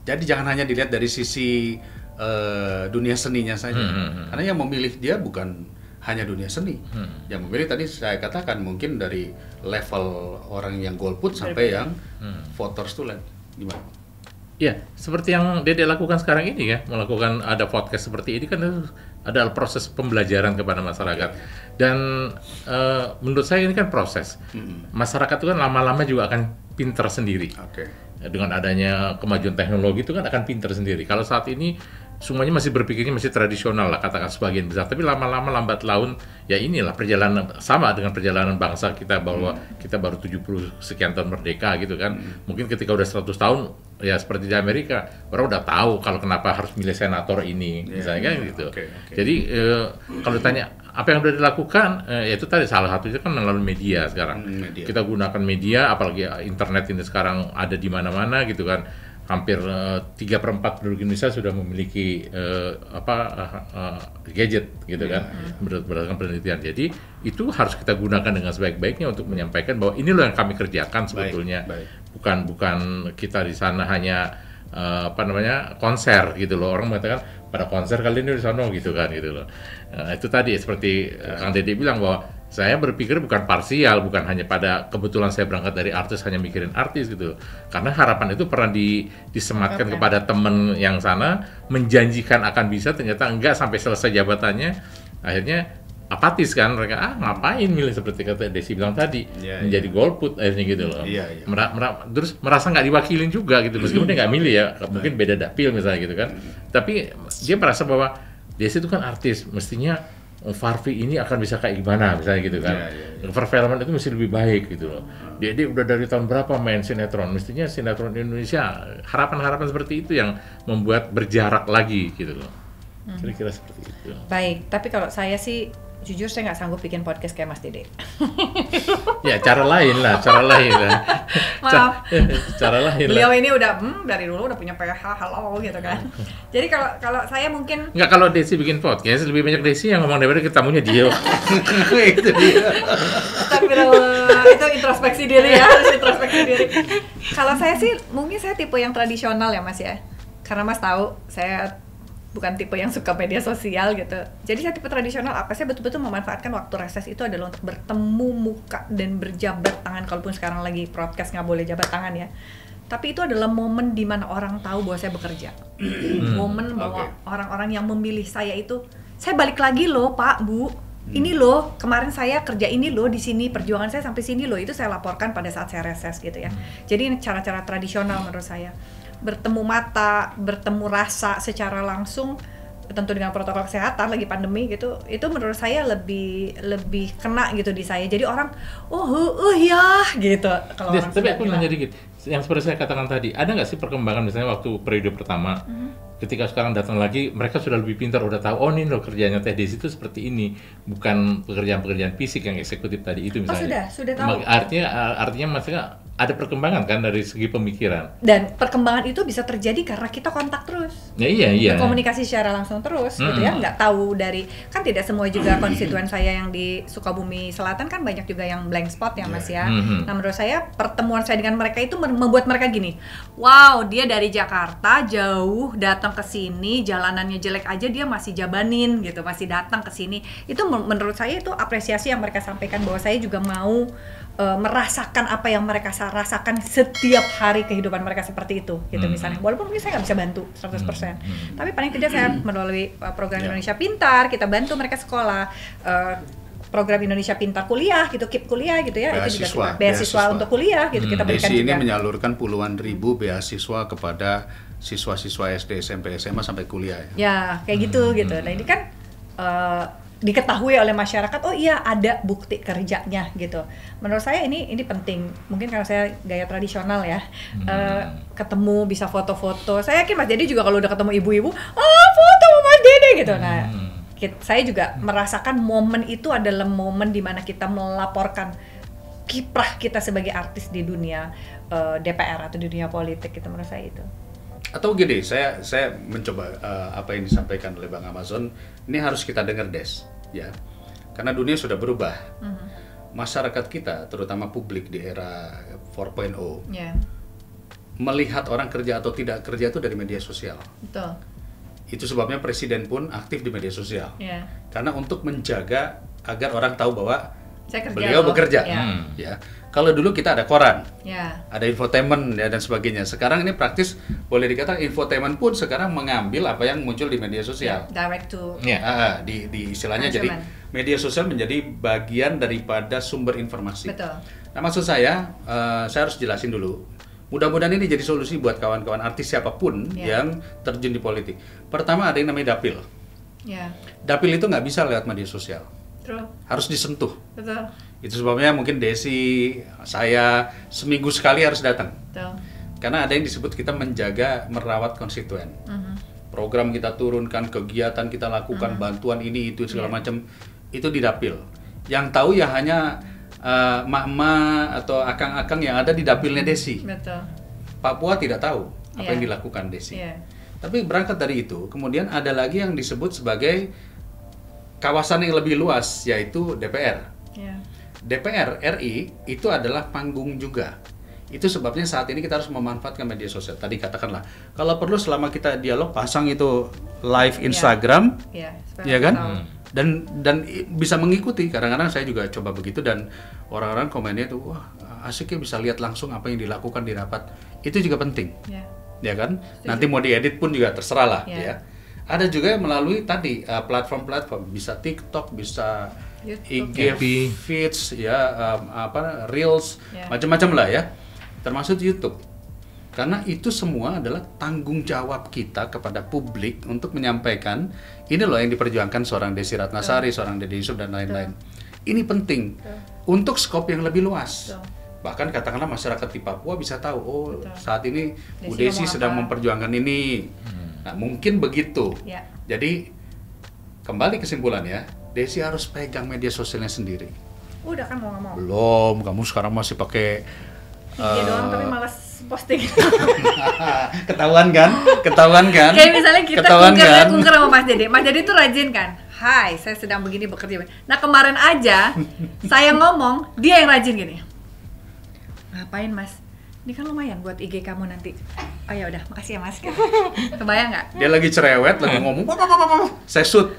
Jadi jangan hanya dilihat dari sisi dunia seninya saja. Karena yang memilih dia bukan hanya dunia seni. Yang memilih tadi saya katakan mungkin dari level orang yang golput sampai yang voters tulen. Gimana? Ya, seperti yang Dede lakukan sekarang ini ya, melakukan ada podcast seperti ini kan ada proses pembelajaran kepada masyarakat. Dan menurut saya ini kan proses. Masyarakat itu kan lama-lama juga akan pinter sendiri. Dengan adanya kemajuan teknologi itu kan akan pinter sendiri. Kalau saat ini semuanya masih berpikirnya masih tradisional lah, katakan sebagian besar. Tapi lama-lama lambat laun ya inilah perjalanan sama dengan perjalanan bangsa kita, bahwa kita baru 70 sekian tahun merdeka gitu kan. Mungkin ketika udah 100 tahun ya seperti di Amerika, orang udah tahu kalau kenapa harus milih senator ini misalnya kan gitu. Jadi kalau ditanya apa yang sudah dilakukan, itu tadi salah satunya kan melalui media sekarang. Kita gunakan media, apalagi internet ini sekarang ada di mana-mana gitu kan. Hampir 3/4 penduduk Indonesia sudah memiliki gadget gitu kan, berdasarkan penelitian. Jadi itu harus kita gunakan dengan sebaik-baiknya untuk menyampaikan bahwa ini loh yang kami kerjakan sebetulnya. Bukan kita di sana hanya konser gitu loh. Orang mengatakan pada konser kali ini di sana gitu kan gitu loh. Itu tadi seperti Kang Dede bilang bahwa saya berpikir bukan parsial, bukan hanya pada kebetulan saya berangkat dari artis hanya mikirin artis gitu. Karena harapan itu pernah disematkan kepada teman yang sana, menjanjikan akan bisa, ternyata enggak sampai selesai jabatannya. Akhirnya apatis kan mereka, ngapain milih seperti kata Desi bilang tadi, menjadi golput akhirnya gitu loh. Terus merasa nggak diwakilin juga gitu, meskipun dia nggak milih ya, mungkin beda dapil misalnya gitu kan. Tapi dia merasa bahwa Desi itu kan artis, mestinya Farvi ini akan bisa kayak gimana misalnya gitu kan. Perfilman itu mesti lebih baik gitu loh. Dia udah dari tahun berapa main sinetron, mestinya sinetron Indonesia, harapan-harapan seperti itu yang membuat berjarak lagi gitu loh. Kira-kira seperti itu. Baik, tapi kalau saya sih jujur saya nggak sanggup bikin podcast kayak Mas Dede. Ya cara lain lah. Maaf. Cara lain. Beliau ini udah dari dulu udah punya PH, halo gitu kan. Jadi kalau saya mungkin nggak, kalau Desi bikin podcast lebih banyak Desi yang ngomong daripada ketemunya dia. Itu dia. Astagfirullah, itu introspeksi diri ya, harus introspeksi diri. Kalau saya sih mungkin saya tipe yang tradisional ya Mas ya. Karena Mas tahu saya bukan tipe yang suka media sosial gitu. Jadi saya tipe tradisional, saya betul-betul memanfaatkan waktu reses itu adalah untuk bertemu muka dan berjabat tangan, kalaupun sekarang lagi broadcast nggak boleh jabat tangan ya. Tapi itu adalah momen di mana orang tahu bahwa saya bekerja. Momen bahwa orang-orang yang memilih saya itu, saya balik lagi loh Pak, Bu. Ini loh, kemarin saya kerja ini loh di sini, perjuangan saya sampai sini loh, itu saya laporkan pada saat saya reses gitu ya. Jadi ini cara-cara tradisional menurut saya. Bertemu mata, bertemu rasa secara langsung, tentu dengan protokol kesehatan lagi pandemi gitu, itu menurut saya lebih kena gitu di saya. Jadi orang ya gitu. Kalau tapi aku nanya dikit, yang seperti saya katakan tadi, ada nggak sih perkembangan misalnya waktu periode pertama, ketika sekarang datang lagi, mereka sudah lebih pintar, udah tahu, oh ini loh kerjanya Teh Desi itu seperti ini, bukan pekerjaan-pekerjaan fisik yang eksekutif tadi itu misalnya. Sudah tahu. Artinya maksudnya ada perkembangan kan dari segi pemikiran. Dan perkembangan itu bisa terjadi karena kita kontak terus. Ya, iya. Komunikasi secara langsung terus gitu ya, nggak tahu dari, kan tidak semua juga konstituen saya yang di Sukabumi Selatan kan banyak juga yang blank spot ya Mas ya. Nah menurut saya pertemuan saya dengan mereka itu membuat mereka gini, wow dia dari Jakarta jauh datang ke sini, jalanannya jelek aja dia masih jabanin gitu, masih datang ke sini. Itu menurut saya itu apresiasi yang mereka sampaikan, bahwa saya juga mau merasakan apa yang mereka rasakan setiap hari kehidupan mereka seperti itu gitu misalnya. Walaupun mungkin saya nggak bisa bantu 100%, tapi paling tidak saya melalui program Indonesia Pintar, kita bantu mereka sekolah, program Indonesia Pintar kuliah gitu, KIP kuliah gitu ya, itu juga beasiswa untuk kuliah gitu kita berikan Desi juga. ini menyalurkan puluhan ribu beasiswa kepada siswa-siswa SD, SMP, SMA sampai kuliah ya kayak gitu. Nah ini kan diketahui oleh masyarakat, oh iya ada bukti kerjanya gitu. Menurut saya ini penting. Mungkin kalau saya gaya tradisional ya, ketemu bisa foto-foto. Saya yakin Mas Dede juga kalau udah ketemu ibu-ibu, foto Mas Dede gitu. Nah, saya juga merasakan momen itu adalah momen di mana kita melaporkan kiprah kita sebagai artis di dunia DPR atau di dunia politik gitu, menurut saya itu. Atau gini, saya mencoba apa yang disampaikan oleh Bang Amazon, ini harus kita dengar Des, ya. Karena dunia sudah berubah. Masyarakat kita, terutama publik di era 4.0, melihat orang kerja atau tidak kerja itu dari media sosial. Betul. Itu sebabnya presiden pun aktif di media sosial. Karena untuk menjaga agar orang tahu bahwa beliau bekerja. Ya. Kalau dulu kita ada koran, ada infotainment ya, dan sebagainya. Sekarang ini praktis boleh dikatakan infotainment pun sekarang mengambil apa yang muncul di media sosial. Direct to. Di istilahnya jadi media sosial menjadi bagian daripada sumber informasi. Betul. Nah maksud saya harus jelasin dulu. Mudah-mudahan ini jadi solusi buat kawan-kawan artis siapapun yang terjun di politik. Pertama ada yang namanya dapil. Dapil itu nggak bisa lewat media sosial. True. Harus disentuh. Betul. Itu sebabnya mungkin Desi, saya seminggu sekali harus datang. Betul. Karena ada yang disebut kita menjaga, merawat konstituen. Program kita turunkan, kegiatan kita lakukan, bantuan ini itu segala macam, itu di dapil. Yang tahu ya hanya mak-mak atau akang-akang yang ada di dapilnya Desi. Betul. Papua tidak tahu apa yang dilakukan Desi. Tapi berangkat dari itu, kemudian ada lagi yang disebut sebagai kawasan yang lebih luas, yaitu DPR. DPR RI itu adalah panggung juga. Itu sebabnya saat ini kita harus memanfaatkan media sosial. Tadi katakanlah, kalau perlu selama kita dialog pasang itu live Instagram, ya kan? Dan bisa mengikuti. Kadang-kadang saya juga coba begitu dan orang-orang komennya itu, wah asiknya bisa lihat langsung apa yang dilakukan di rapat. Itu juga penting, ya kan? Nanti mau diedit pun juga terserah lah, ya. Ada juga yang melalui tadi platform-platform, bisa TikTok, bisa YouTube, IG feeds, ya Reels, macam-macam lah ya, termasuk YouTube. Karena itu semua adalah tanggung jawab kita kepada publik untuk menyampaikan ini loh yang diperjuangkan seorang Desi Ratnasari, seorang Dede Yusuf dan lain-lain. Ini penting untuk skop yang lebih luas. Bahkan katakanlah masyarakat di Papua bisa tahu, oh saat ini Bu Desi sedang memperjuangkan ini. Nah mungkin begitu. Jadi kembali kesimpulannya, Desi harus pegang media sosialnya sendiri. Udah kan mau nggak mau. Belum, kamu sekarang masih pakai IG doang tapi malas posting. Ketahuan kan? Kayak misalnya kita kunker sama Mas Dede. Mas Dede tuh rajin kan? Hai, saya sedang begini bekerja. Nah kemarin aja saya ngomong, dia yang rajin gini. Ngapain Mas? Ini kan lumayan buat IG kamu nanti. Oh ya udah, makasih ya Mas. Kebayang nggak? Dia lagi cerewet, lagi ngomong, saya shoot.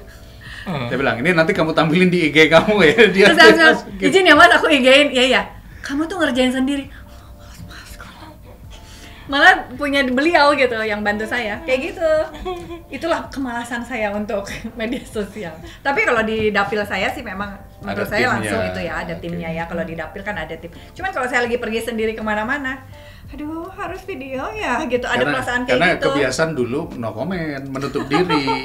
Dia bilang, ini nanti kamu tampilin di IG kamu ya. Dia terus izin ya Mas, aku IG-in. Iya. Kamu tuh ngerjain sendiri. Malah punya beliau gitu yang bantu saya kayak gitu. Itulah kemalasan saya untuk media sosial. Tapi kalau di dapil saya sih memang menurut saya langsung itu ya, ada timnya ya. Kalau di dapil kan ada tim. Cuman kalau saya lagi pergi sendiri kemana-mana, aduh harus video ya gitu, ada perasaan kayak karena gitu. Karena kebiasaan dulu no comment, menutup diri.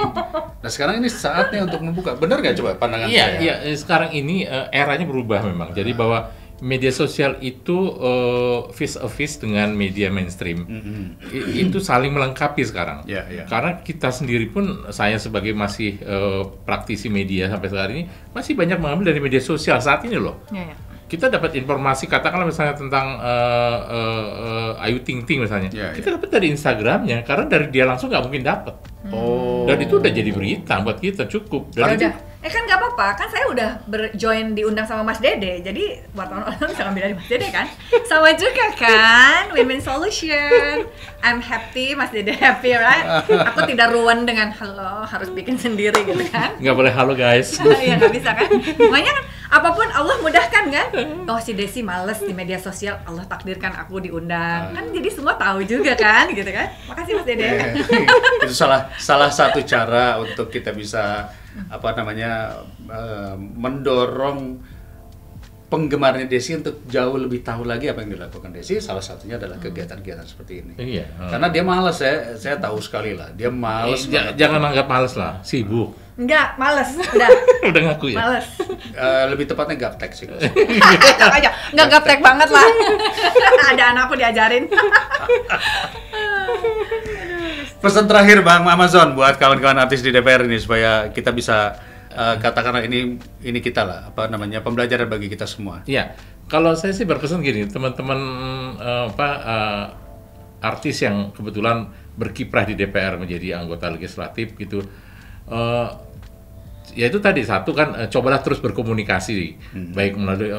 Nah sekarang ini saatnya untuk membuka. Benar nggak coba pandangan saya? Iya, sekarang ini eranya berubah memang. Jadi bahwa media sosial itu face to face dengan media mainstream. Itu saling melengkapi sekarang. Karena kita sendiri pun, saya sebagai masih praktisi media sampai saat ini, masih banyak mengambil dari media sosial saat ini loh. Kita dapat informasi, katakanlah misalnya tentang Ayu Ting Ting misalnya, kita dapat dari Instagramnya, karena dari dia langsung nggak mungkin dapat. Dan itu udah jadi berita buat kita, cukup. Dan itu, kan nggak apa-apa, kan saya udah join diundang sama Mas Dede, jadi wartawan-wartawan bisa ngambil dari Mas Dede kan, sama juga kan, win-win solution. I'm happy, Mas Dede happy, right? Aku tidak ruan dengan halo, harus bikin sendiri gitu kan? Nggak boleh halo guys. Iya nggak bisa kan? Makanya kan apapun Allah mudahkan kan? Oh si Desi males di media sosial, Allah takdirkan aku diundang, kan jadi semua tahu juga kan, gitu kan? Makasih Mas Dede. Itu salah satu cara untuk kita bisa mendorong penggemarnya Desi untuk jauh lebih tahu lagi apa yang dilakukan Desi. Salah satunya adalah kegiatan-kegiatan seperti ini. Karena dia malas, saya tahu sekali lah, dia malas. Jangan anggap malas lah, sibuk. Enggak, males, udah. Udah ngaku ya? Males. Lebih tepatnya gaptek sih. Nggak gaptek banget lah. Ada anakku diajarin. Pesan terakhir Bang Amazon buat kawan-kawan artis di DPR ini supaya kita bisa katakanlah ini kita lah pembelajaran bagi kita semua. Iya, kalau saya sih berpesan gini, teman-teman artis yang kebetulan berkiprah di DPR menjadi anggota legislatif gitu, ya itu tadi satu kan, cobalah terus berkomunikasi baik melalui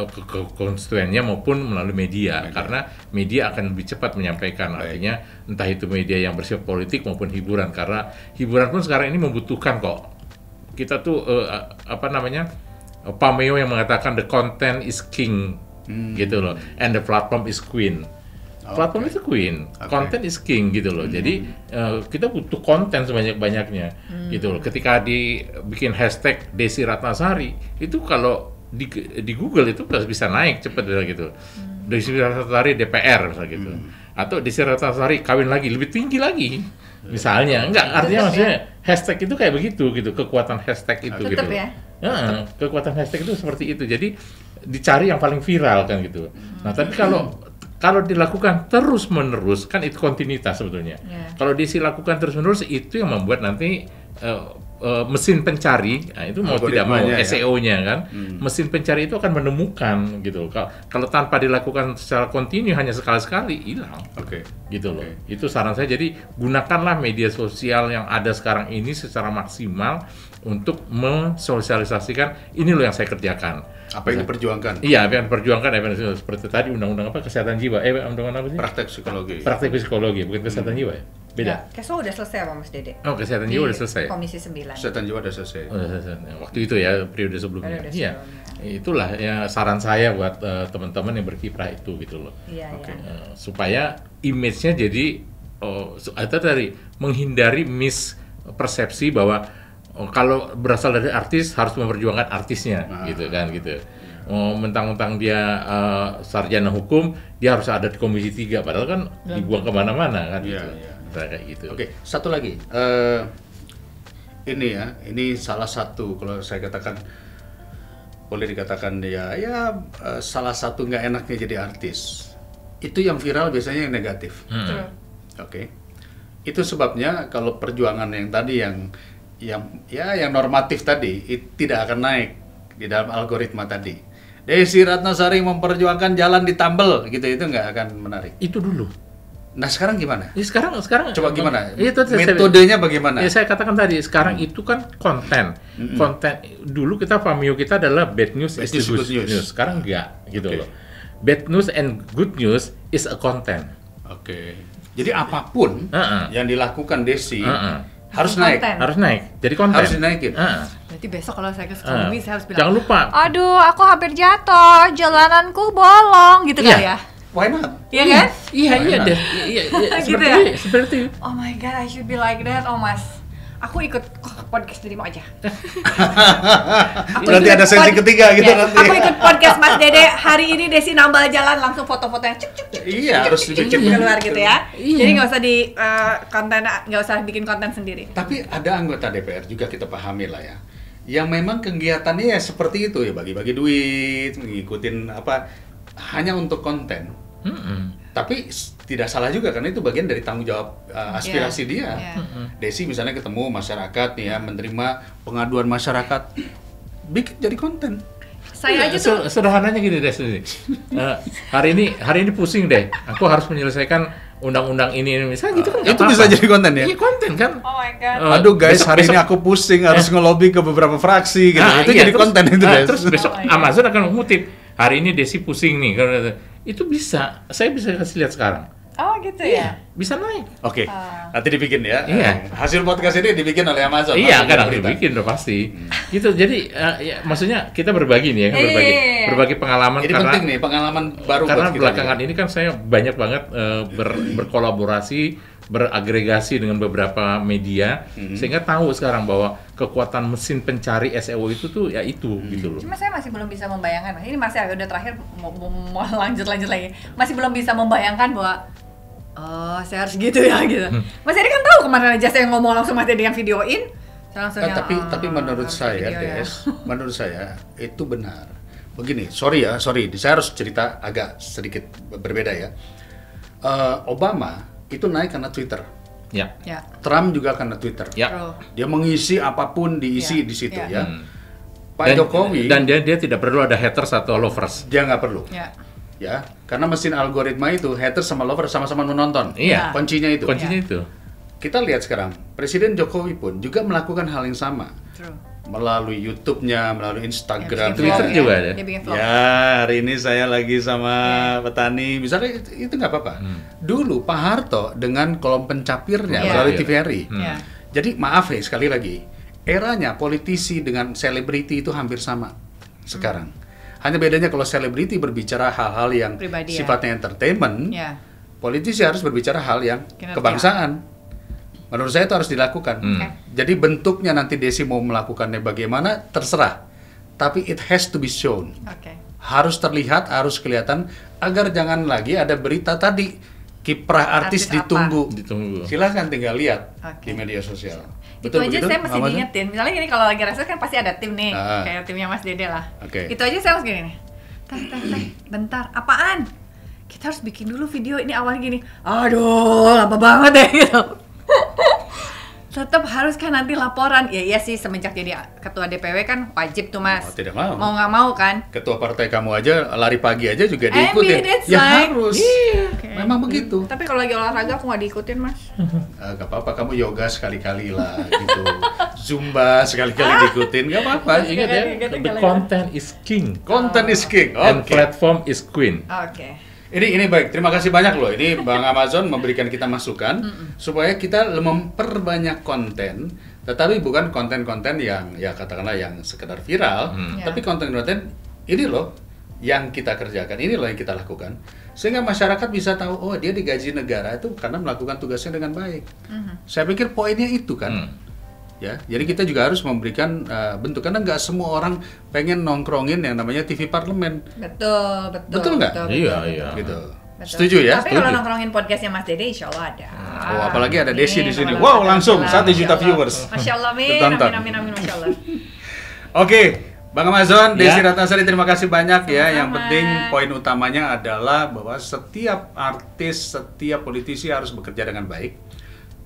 konstituennya maupun melalui media. Karena media akan lebih cepat menyampaikan. Artinya entah itu media yang bersifat politik maupun hiburan, karena hiburan pun sekarang ini membutuhkan kok. Kita tuh Pameo yang mengatakan the content is king gitu loh, and the platform is queen. Platform itu queen, konten is king gitu loh. Jadi kita butuh konten sebanyak-banyaknya gitu loh. Ketika dibikin hashtag Desi Ratnasari, itu kalau di Google itu bisa naik cepat gitu. Desi Ratnasari DPR misalnya gitu. Atau Desi Ratnasari kawin lagi, lebih tinggi lagi. Misalnya, artinya maksudnya hashtag itu kayak begitu gitu, kekuatan hashtag itu gitu. Kekuatan hashtag itu seperti itu. Jadi dicari yang paling viral kan gitu. Nah, tapi kalau dilakukan terus-menerus, kan itu kontinuitas sebetulnya. Kalau dilakukan terus-menerus, itu yang membuat nanti mesin pencari, nah itu mau tidak mau SEO-nya kan, mesin pencari itu akan menemukan gitu. Kalau tanpa dilakukan secara kontinu hanya sekali-sekali, hilang. Gitu loh. Itu saran saya. Jadi gunakanlah media sosial yang ada sekarang ini secara maksimal untuk mensosialisasikan ini loh yang saya kerjakan. Apa yang diperjuangkan? Iya, apa yang diperjuangkan, seperti tadi undang-undang kesehatan jiwa, undang-undang apa sih? Praktek psikologi, bukan kesehatan jiwa ya? Beda. Keso udah selesai apa Mas Dede? Oh, kesehatan jiwa udah selesai. Komisi 9. Kesehatan jiwa udah selesai. Waktu itu ya, periode sebelumnya. Iya. Itulah ya saran saya buat teman-teman yang berkiprah itu gitu loh. Supaya image-nya jadi dari menghindari persepsi bahwa kalau berasal dari artis harus memperjuangkan artisnya, gitu kan gitu. Mentang-mentang dia sarjana hukum, dia harus ada di Komisi 3, padahal kan dibuang kemana-mana kan gitu. Kayak gitu. Oke, satu lagi. Ini salah satu kalau saya katakan boleh dikatakan salah satu nggak enaknya jadi artis. Itu yang viral biasanya yang negatif. Oke. Itu sebabnya kalau perjuangan yang tadi yang normatif tadi tidak akan naik di dalam algoritma tadi. Desi Ratnasari memperjuangkan jalan ditambel gitu, itu nggak akan menarik. Itu dulu. Nah sekarang gimana? Ya, sekarang coba gimana? Itu metodenya bagaimana? Ya saya katakan tadi, sekarang itu kan konten. Konten dulu Vimeo kita adalah bad news is good news. Sekarang enggak gitu loh. Bad news and good news is a content. Oke. Jadi apapun yang dilakukan Desi harus naik. Harus naik. Jadi konten. Harus dinaikin. Berarti besok kalau saya ke Sukabumi saya harus bilang, jangan lupa. Aduh, aku hampir jatuh, jalananku bolong, gitu kali ya. Why not? Iya kan? Iya deh. Iya, Gitu ya? seperti itu. Oh my god, I should be like that, oh mas. Aku ikut podcast dirimu aja. Berarti ada sesi ketiga gitu nanti. Aku ikut podcast Mas Dede. Hari ini Desi nambal jalan langsung foto-foto yang cuk Iya, harus dibikin keluar gitu ya. Iya. Jadi nggak usah nggak usah bikin konten sendiri. Tapi ada anggota DPR juga kita pahami lah ya, yang memang kegiatannya ya seperti itu ya, bagi-bagi duit, ngikutin hanya untuk konten. Tapi tidak salah juga karena itu bagian dari tanggung jawab aspirasi dia. Desi misalnya ketemu masyarakat nih ya, menerima pengaduan masyarakat, bikin jadi konten. Saya aja tuh sederhananya gini deh, hari ini pusing deh, aku harus menyelesaikan undang-undang ini misalnya gitu kan. Itu bisa jadi konten ya? Iya, konten kan. Oh my god. Aduh guys, hari ini aku pusing harus ngelobi ke beberapa fraksi gitu. Itu jadi konten itu deh. Terus besok Amazon akan mengutip, hari ini Desi pusing nih. Itu bisa, saya bisa kasih lihat sekarang. Oh gitu ya? Bisa naik. Oke, nanti dibikin ya. Iya. Hasil podcast ini dibikin oleh Amazon. Iya, kan harus dibikin udah pasti. Gitu, jadi maksudnya kita berbagi nih ya, berbagi pengalaman. Jadi penting nih, pengalaman baru karena buat kita belakangan juga. ini kan saya banyak banget berkolaborasi, beragregasi dengan beberapa media, sehingga tahu sekarang bahwa kekuatan mesin pencari SEO itu tuh ya itu gitu loh. Cuma saya masih belum bisa membayangkan. Ini masih udah terakhir mau lanjut lagi. Masih belum bisa membayangkan bahwa saya harus gitu ya gitu. Mas Edi kan tahu kemarin aja saya ngomong langsung Mas Edi yang videoin. Saya langsung Tapi menurut saya, Des, menurut saya itu benar. Begini, sorry, saya harus cerita agak sedikit berbeda ya. Obama itu naik karena Twitter. Ya. Trump juga karena Twitter. Ya. Dia mengisi apapun diisi di situ ya. Pak Jokowi dan dia tidak perlu ada haters atau lovers. Dia nggak perlu. Ya. Karena mesin algoritma itu haters sama lovers sama-sama menonton. Iya. Kuncinya itu. Itu. Kita lihat sekarang, Presiden Jokowi pun juga melakukan hal yang sama. True. Melalui YouTube-nya, melalui Instagram, Twitter juga ada. Dia bikin vlog. Ya, hari ini saya lagi sama petani, misalnya itu nggak apa-apa. Dulu Pak Harto dengan kolom pencapirnya melalui TVRI. Jadi maaf ya sekali lagi, eranya politisi dengan selebriti itu hampir sama sekarang. Hanya bedanya kalau selebriti berbicara hal-hal yang pribadi, sifatnya entertainment, politisi harus berbicara hal yang kebangsaan. Menurut saya itu harus dilakukan. Jadi bentuknya nanti Desi mau melakukannya bagaimana terserah. Tapi it has to be shown. Harus terlihat, harus kelihatan agar jangan lagi ada berita tadi kiprah artis ditunggu. Silahkan tinggal lihat di media sosial. Itu aja saya masih diingetin. Misalnya gini, kalau lagi reses kan pasti ada tim nih, kayak timnya Mas Dede lah. Itu aja saya harus gini nih. Bentar, apaan? Kita harus bikin dulu video ini awalnya gini. Aduh, lama banget deh gitu. Tetap harus kan nanti laporan. Ya iya sih, semenjak jadi ketua DPW kan wajib tuh Mas. Tidak mau. Mau nggak mau kan. Ketua partai kamu aja lari pagi aja juga diikutin. Harus. Memang begitu. Tapi kalau lagi olahraga aku nggak diikutin Mas. Gak apa-apa, kamu yoga sekali-kali lah gitu. Zumba sekali-kali diikutin, gak apa-apa. Ingat ya, the content is king. Content is king. And platform is queen. Ini baik, terima kasih banyak loh. Ini Bang Amazon memberikan kita masukan supaya kita memperbanyak konten, tetapi bukan konten-konten yang ya katakanlah yang sekedar viral, tapi konten-konten ini loh yang kita kerjakan, ini loh yang kita lakukan, sehingga masyarakat bisa tahu oh dia digaji negara itu karena melakukan tugasnya dengan baik. Saya pikir poinnya itu kan. Ya, jadi kita juga harus memberikan bentuk, karena nggak semua orang pengen nongkrongin yang namanya TV Parlemen. Betul nggak? Iya. Gitu. Betul. Setuju ya? Tapi kalau nongkrongin podcastnya Mas Dede, insya Allah ada. Oh, apalagi ada Desi di sini. Amin. Wow, langsung 1 juta Masya Allah. viewers. Masya Allah, Ditonton. amin, Masya Allah. Oke, Bang Amazon, Desi Ya. Ratnasari, terima kasih banyak ya. Yang Sama-sama. penting poin utamanya adalah bahwa setiap artis, setiap politisi harus bekerja dengan baik,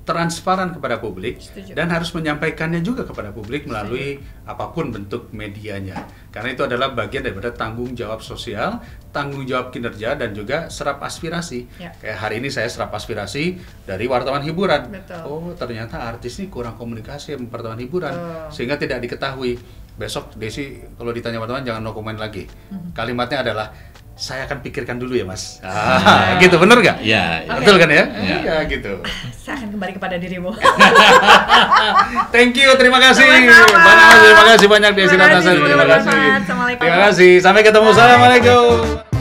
transparan kepada publik, Setuju. dan harus menyampaikannya juga kepada publik melalui apapun bentuk medianya. Karena itu adalah bagian daripada tanggung jawab sosial, tanggung jawab kinerja, dan juga serap aspirasi. Ya. Kayak hari ini saya serap aspirasi dari wartawan hiburan. Betul. Oh, ternyata artis ini kurang komunikasi sama wartawan hiburan, Betul. sehingga tidak diketahui. Besok Desi kalau ditanya wartawan jangan no comment lagi. Kalimatnya adalah, saya akan pikirkan dulu ya Mas. Gitu, bener nggak? Iya. Betul kan ya? Iya. Iya gitu. Saya akan kembali kepada dirimu. Thank you, terima kasih. Sama-sama. Bang Amazon, terima kasih banyak Desi Terima kasih, Ratnasari. Terima kasih. Assalamualaikum. Terima kasih. Sampai ketemu. Assalamualaikum.